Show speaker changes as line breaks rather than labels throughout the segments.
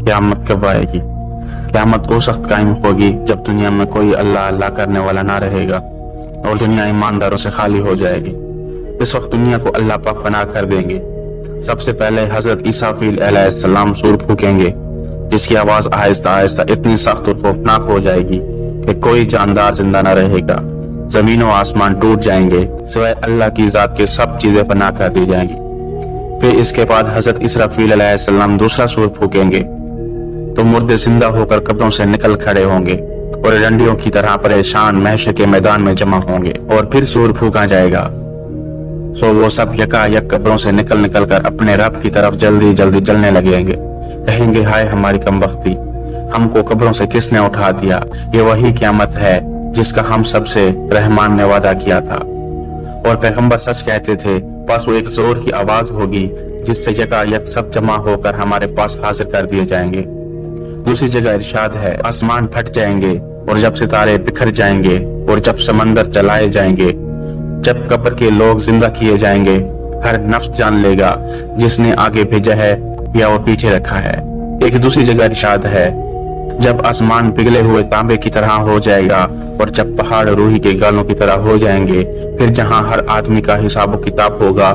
قیامت کب آئے گی؟ قیامت اس وقت قائم ہوگی جب دنیا میں کوئی اللہ اللہ کرنے والا نہ رہے گا اور دنیا ایمانداروں سے خالی ہو جائے گی۔ اس وقت دنیا کو اللہ پاک بنا کر دیں گے۔ سب سے پہلے حضرت اسرافیل علیہ السلام سور پھونکیں گے، جس کی آواز آہستہ آہستہ اتنی سخت اور خوفناک ہو جائے گی کہ کوئی جاندار زندہ نہ رہے گا۔ زمین و آسمان ٹوٹ جائیں گے، سوائے اللہ کی ذات کے سب چیزیں فنا کر دی جائیں گی۔ پھر اس کے بعد حضرت اسرافیل علیہ السلام دوسرا سور پھونکیں گے تو مردے زندہ ہو کر قبروں سے نکل کھڑے ہوں گے اور رنڈیوں کی طرح پریشان محشر کے میدان میں جمع ہوں گے، اور پھر سور پھونکا جائے گا وہ سب یکا یک قبروں سے نکل کر اپنے رب کی طرف جلدی جلدی چلنے لگیں گے۔ کہیں گے ہائے ہماری کمبختی، ہم کو قبروں سے کس نے اٹھا دیا؟ یہ وہی قیامت ہے جس کا ہم سب سے رحمان نے وعدہ کیا تھا، اور پیغمبر سچ کہتے تھے۔ پس وہ ایک زور کی آواز ہوگی جس سے یکا یک سب جمع ہو کر ہمارے پاس حاضر کر دیے جائیں گے۔ دوسری جگہ ارشاد ہے، آسمان پھٹ جائیں گے اور جب ستارے بکھر جائیں گے اور جب سمندر چلائے جائیں گے، جب قبر کے لوگ زندہ کیے جائیں گے، ہر نفس جان لے گا جس نے آگے بھیجا ہے یا وہ پیچھے رکھا ہے۔ ایک دوسری جگہ ارشاد ہے، جب آسمان پگھلے ہوئے تانبے کی طرح ہو جائے گا اور جب پہاڑ روئی کے گالوں کی طرح ہو جائیں گے، پھر جہاں ہر آدمی کا حساب و کتاب ہوگا،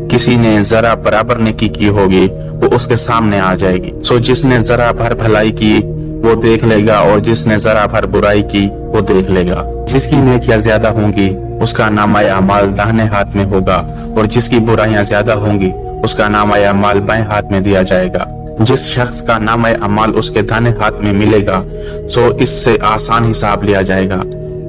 کسی نے ذرا برابر نیکی کی ہوگی وہ اس کے سامنے آ جائے گی۔ جس نے ذرا بھر بھلائی کی وہ دیکھ لے گا اور جس نے ذرا بھر برائی کی وہ دیکھ لے گا۔ جس کی نیکیاں زیادہ ہوں گی اس کا نامہ اعمال داہنے ہاتھ میں ہوگا، اور جس کی برائیاں زیادہ ہوں گی اس کا نامہ اعمال بائیں ہاتھ میں دیا جائے گا۔ جس شخص کا نامہ اعمال اس کے داہنے ہاتھ میں ملے گا اس سے آسان حساب لیا جائے گا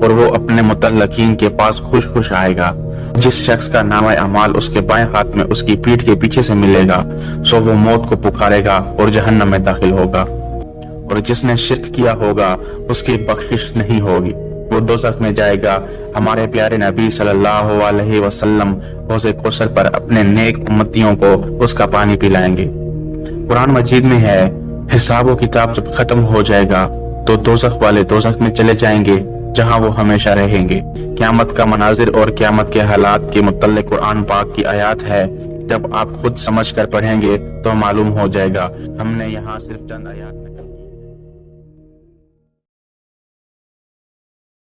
اور وہ اپنے متعلقین کے پاس خوش خوش آئے گا۔ جس شخص کا نامہ اعمال اس کے بائیں ہاتھ میں اس کی پیٹھ کے پیچھے سے ملے گا وہ موت کو پکارے گا اور جہنم میں داخل ہوگا، اور جس نے شرک کیا ہوگا اس کی بخشش نہیں ہوگی، وہ دوزخ میں جائے گا۔ ہمارے پیارے نبی صلی اللہ علیہ وسلم حوض کوثر پر اپنے نیک امتیوں کو اس کا پانی پلائیں گے۔ قرآن مجید میں ہے، حساب و کتاب جب ختم ہو جائے گا تو دوزخ والے دوزخ میں چلے جائیں گے جہاں وہ ہمیشہ رہیں گے۔ قیامت کا مناظر اور قیامت کے حالات کے متعلق قرآن پاک کی آیات ہے، جب آپ خود سمجھ کر پڑھیں گے تو معلوم ہو جائے گا۔ ہم نے یہاں صرف چند آیات میں